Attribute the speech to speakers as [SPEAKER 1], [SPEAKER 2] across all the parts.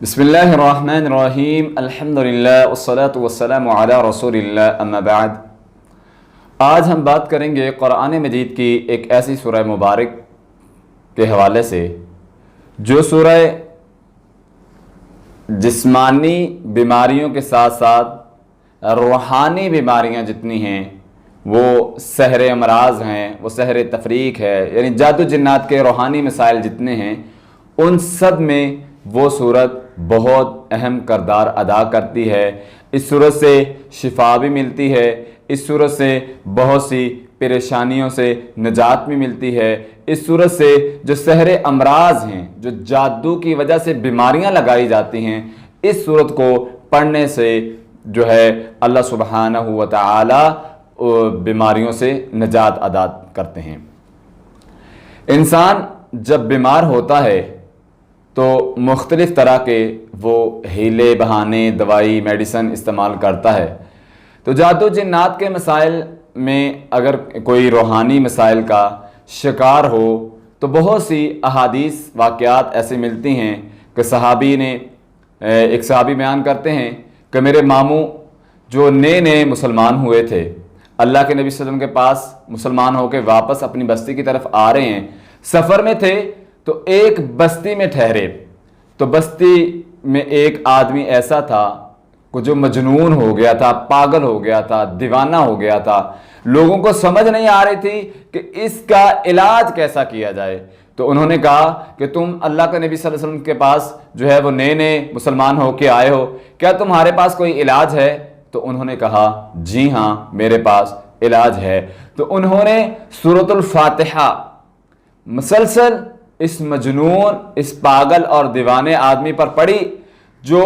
[SPEAKER 1] बिस्मिल्लाहिर्रहमानिर्रहीम अल्हम्दुलिल्लाह वस्सलातु वस्सलामु अला रसूलिल्लाह अम्मा बाद। आज हम बात करेंगे कुरान मजीद की एक ऐसी सूरह मुबारक के हवाले से जो सूरह जिस्मानी बीमारियों के साथ साथ रूहानी बीमारियां जितनी हैं, वो सहर अमराज हैं, वो सहर तफरीक है, यानी जादू जिन्नात के रूहानी मसाइल जितने हैं, उन सब में वो सूरत बहुत अहम किरदार अदा करती है। इस सूरत से शिफा भी मिलती है, इस सूरत से बहुत सी परेशानियों से निजात भी मिलती है। इस सूरत से जो सहर अमराज हैं, जो जादू की वजह से बीमारियां लगाई जाती हैं, इस सूरत को पढ़ने से जो है अल्लाह सुब्हानहू व तआला बीमारियों से निजात अदा करते हैं। इंसान जब बीमार होता है तो मुख्तलिफ़ तरह के वो हीले बहाने दवाई मेडिसन इस्तेमाल करता है। तो जादू जिन्नात के मसाइल में अगर कोई रूहानी मसाइल का शिकार हो तो बहुत सी अहादीस वाक़यात ऐसे मिलती हैं कि एक सहाबी बयान करते हैं कि मेरे मामू जो नए नए मुसलमान हुए थे, अल्लाह के नबी सल्लल्लाहु अलैहि वसल्लम के पास मुसलमान होकर वापस अपनी बस्ती की तरफ आ रहे हैं, सफ़र में थे तो एक बस्ती में ठहरे। तो बस्ती में एक आदमी ऐसा था कि जो मजनून हो गया था, पागल हो गया था, दीवाना हो गया था। लोगों को समझ नहीं आ रही थी कि इसका इलाज कैसा किया जाए। तो उन्होंने कहा कि तुम अल्लाह के नबी सल्लल्लाहु अलैहि वसल्लम के पास जो है वो नए नए मुसलमान होके आए हो, क्या तुम्हारे पास कोई इलाज है? तो उन्होंने कहा जी हाँ, मेरे पास इलाज है। तो उन्होंने सूरतुल फातिहा मुसलसल इस मजनून, इस पागल और दीवाने आदमी पर पड़ी, जो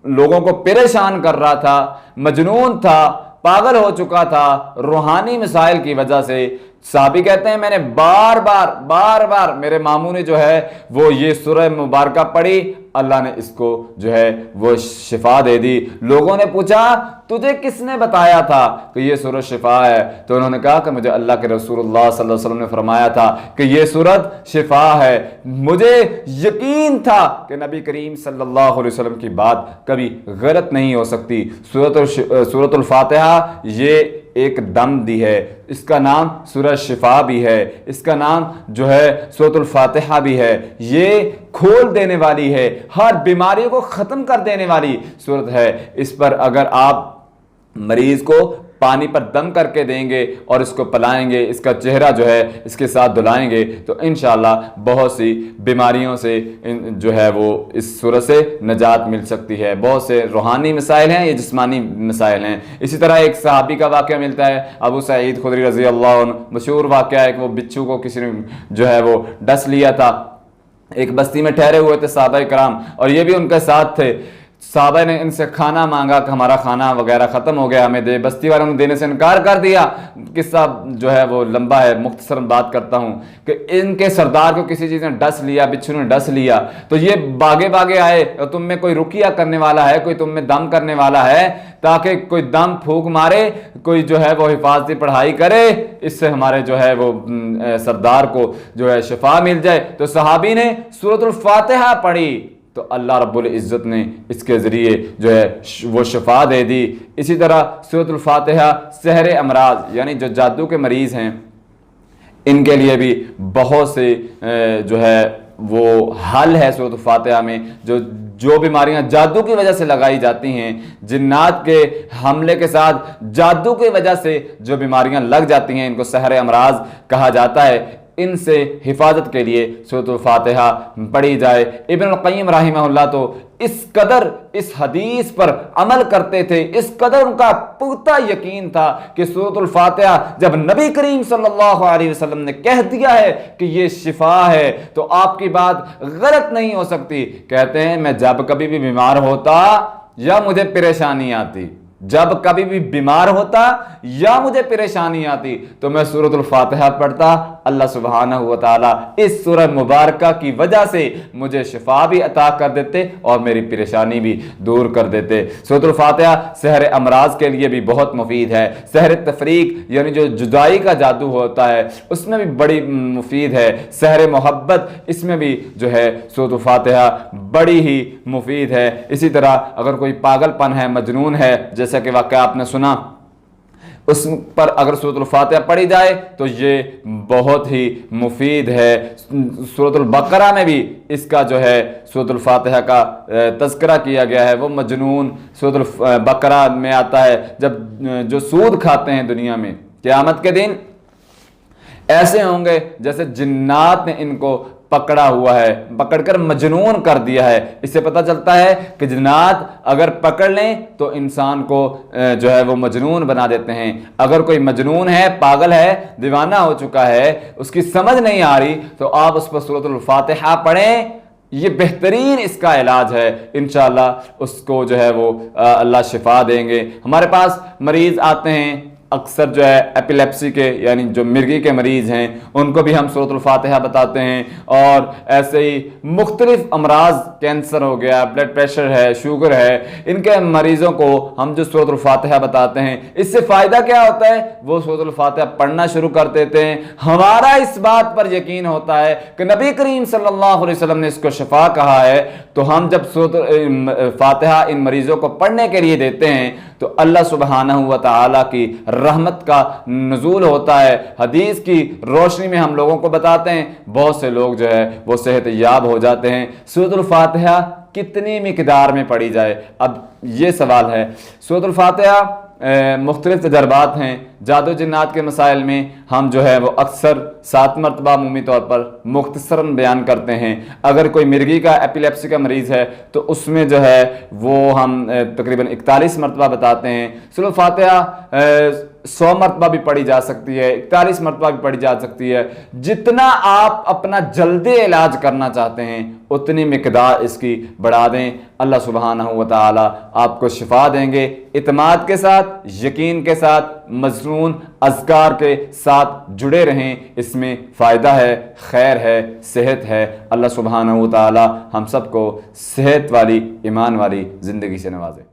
[SPEAKER 1] लोगों को परेशान कर रहा था, मजनून था, पागल हो चुका था रूहानी मसाइल की वजह से। साहबी कहते हैं मैंने बार बार मेरे मामू ने जो है वो ये सूरह मुबारक पढ़ी, अल्लाह ने इसको जो है वो शिफा दे दी। लोगों ने पूछा तुझे किसने बताया था कि ये सूरत शिफा है? तो उन्होंने कहा कि मुझे अल्लाह के रसूलुल्लाह सल्लल्लाहु अलैहि वसल्लम ने फरमाया था कि ये सूरत शिफा है। मुझे यकीन था कि नबी करीम सल्लल्लाहु अलैहि वसल्लम की बात कभी गलत नहीं हो सकती। सूरतुल फातिहा ये एक दम दी है, इसका नाम सूरह शिफा भी है, इसका नाम जो है सूरतुल फातिहा भी है। ये खोल देने वाली है, हर बीमारी को ख़त्म कर देने वाली सूरत है। इस पर अगर आप मरीज़ को पानी पर दम करके देंगे और इसको पिलाएंगे, इसका चेहरा जो है इसके साथ धुलाएंगे, तो इंशाअल्लाह बहुत सी बीमारियों से जो है वो इस सूरत से निजात मिल सकती है। बहुत से रूहानी मसाइल हैं, ये जिस्मानी मसाइल हैं। इसी तरह एक सहाबी का वाक़या मिलता है, अबू सईद खुदरी रज़ी अल्लाह अन्हु, मशहूर वाक़या है कि वो बिच्छू को किसी ने जो है वो डस लिया था। एक बस्ती में ठहरे हुए थे सहाबा कराम और ये भी उनके साथ थे। साहबा ने इनसे खाना मांगा कि हमारा खाना वगैरह ख़त्म हो गया, हमें दे। बस्ती वालों ने देने से इनकार कर दिया। किस्सा जो है वो लंबा है, मुख्तसरन बात करता हूँ कि इनके सरदार को किसी चीज़ ने डस लिया, बिच्छू ने डस लिया। तो ये भागे भागे आए, और तुम में कोई रुकिया करने वाला है, कोई तुम में दम करने वाला है, ताकि कोई दम फूक मारे, कोई जो है वो हिफाजती पढ़ाई करे, इससे हमारे जो है वो सरदार को जो है शिफा मिल जाए। तो सहाबी ने सूरतुल फातिहा पढ़ी तो अल्लाह रब्बुल इज़्ज़त ने इसके ज़रिए जो है वो शिफा दे दी। इसी तरह सूरतुल फातिहा सहर अमराज, यानी जो जादू के मरीज़ हैं, इनके लिए भी बहुत से जो है वो हल है सूरतुल फातिहा में। जो बीमारियां जादू की वजह से लगाई जाती हैं, जिन्नात के हमले के साथ जादू की वजह से जो बीमारियां लग जाती हैं, इनको सहर अमराज कहा जाता है। इनसे हिफाजत के लिए सूरतुल फातिहा पढ़ी जाए। इब्नुल क़य्यिम रहमहुल्लाह तो इस कदर इस हदीस पर अमल करते थे, इस कदर उनका पुख्ता यकीन था कि सूरतुल फातिहा जब नबी करीम सल्लल्लाहु अलैहि वसल्लम ने कह दिया है कि ये शिफा है तो आपकी बात गलत नहीं हो सकती। कहते हैं मैं जब कभी भी बीमार होता या मुझे परेशानी आती, जब कभी भी बीमार होता या मुझे परेशानी आती, तो मैं सूरतुल फातिहा पढ़ता, اللہ سبحانہ و تعالیٰ اس سورہ مبارکہ کی وجہ سے مجھے شفا بھی عطا کر دیتے اور میری پریشانی بھی دور کر دیتے۔ سورۃ الفاتحہ سحر امراض کے لیے بھی بہت مفید ہے، سحر تفریق یعنی جو جدائی کا جادو ہوتا ہے اس میں بھی بڑی مفید ہے، سحر محبت اس میں بھی جو ہے سورۃ الفاتحہ بڑی ہی مفید ہے۔ اسی طرح اگر کوئی پاگل پن ہے، مجنون ہے، جیسا کہ واقعہ آپ نے سنا، اس پر اگر سورۃ الفاتحہ پڑھی جائے تو یہ بہت ہی مفید ہے۔ سورۃ البقرہ میں بھی اس کا جو ہے سورۃ الفاتحہ کا تذکرہ کیا گیا ہے۔ وہ مجنون سورۃ البقرہ میں آتا ہے جب جو سود کھاتے ہیں دنیا میں، قیامت کے دن ایسے ہوں گے جیسے جنات نے ان کو پکڑا ہوا ہے، پکڑ کر مجنون کر دیا ہے۔ اس سے پتہ چلتا ہے کہ جنات اگر پکڑ لیں تو انسان کو جو ہے وہ مجنون بنا دیتے ہیں۔ اگر کوئی مجنون ہے، پاگل ہے، دیوانہ ہو چکا ہے، اس کی سمجھ نہیں آ رہی، تو آپ اس پر سورۃ الفاتحہ پڑھیں، یہ بہترین اس کا علاج ہے۔ انشاءاللہ اس کو جو ہے وہ اللہ شفا دیں گے۔ ہمارے پاس مریض آتے ہیں اکثر جو ہے ایپیلیپسی کے، یعنی جو مرگی کے مریض ہیں، ان کو بھی ہم سورۃ الفاتحہ بتاتے ہیں، اور ایسے ہی مختلف امراض، کینسر ہو گیا، بلڈ پریشر ہے، شوگر ہے، ان کے مریضوں کو ہم جو سورۃ الفاتحہ بتاتے ہیں، اس سے فائدہ کیا ہوتا ہے؟ وہ سورۃ الفاتحہ پڑھنا شروع کر دیتے ہیں۔ ہمارا اس بات پر یقین ہوتا ہے کہ نبی کریم صلی اللہ علیہ وسلم نے اس کو شفا کہا ہے، تو ہم جب سورۃ الفاتحہ ان مریضوں کو پڑھنے کے لیے دیتے ہیں تو اللہ سبحانہ و تعالیٰ کی رحمت کا نزول ہوتا ہے۔ حدیث کی روشنی میں ہم لوگوں کو بتاتے ہیں، بہت سے لوگ جو ہے وہ صحت یاب ہو جاتے ہیں۔ سورۃ الفاتحہ کتنی مقدار میں پڑھی جائے؟ اب یہ سوال ہے۔ سورۃ الفاتحہ مختلف تجربات ہیں، جادو جنات کے مسائل میں ہم جو ہے وہ اکثر 7 مرتبہ عمومی طور پر مختصراً بیان کرتے ہیں۔ اگر کوئی مرگی کا، ایپیلیپسی کا مریض ہے تو اس میں جو ہے وہ ہم تقریباً 41 مرتبہ بتاتے ہیں۔ سورۃ الفاتحہ 100 مرتبہ بھی پڑھی جا سکتی ہے، 41 مرتبہ بھی پڑھی جا سکتی ہے۔ جتنا آپ اپنا جلدی علاج کرنا چاہتے ہیں اتنی مقدار اس کی بڑھا دیں، اللہ سبحانہ و تعالی آپ کو شفا دیں گے۔ اعتماد کے ساتھ، یقین کے ساتھ، مضمون اذکار کے ساتھ جڑے رہیں، اس میں فائدہ ہے، خیر ہے، صحت ہے۔ اللہ سبحانہ و تعالی ہم سب کو صحت والی، ایمان والی زندگی سے نوازے۔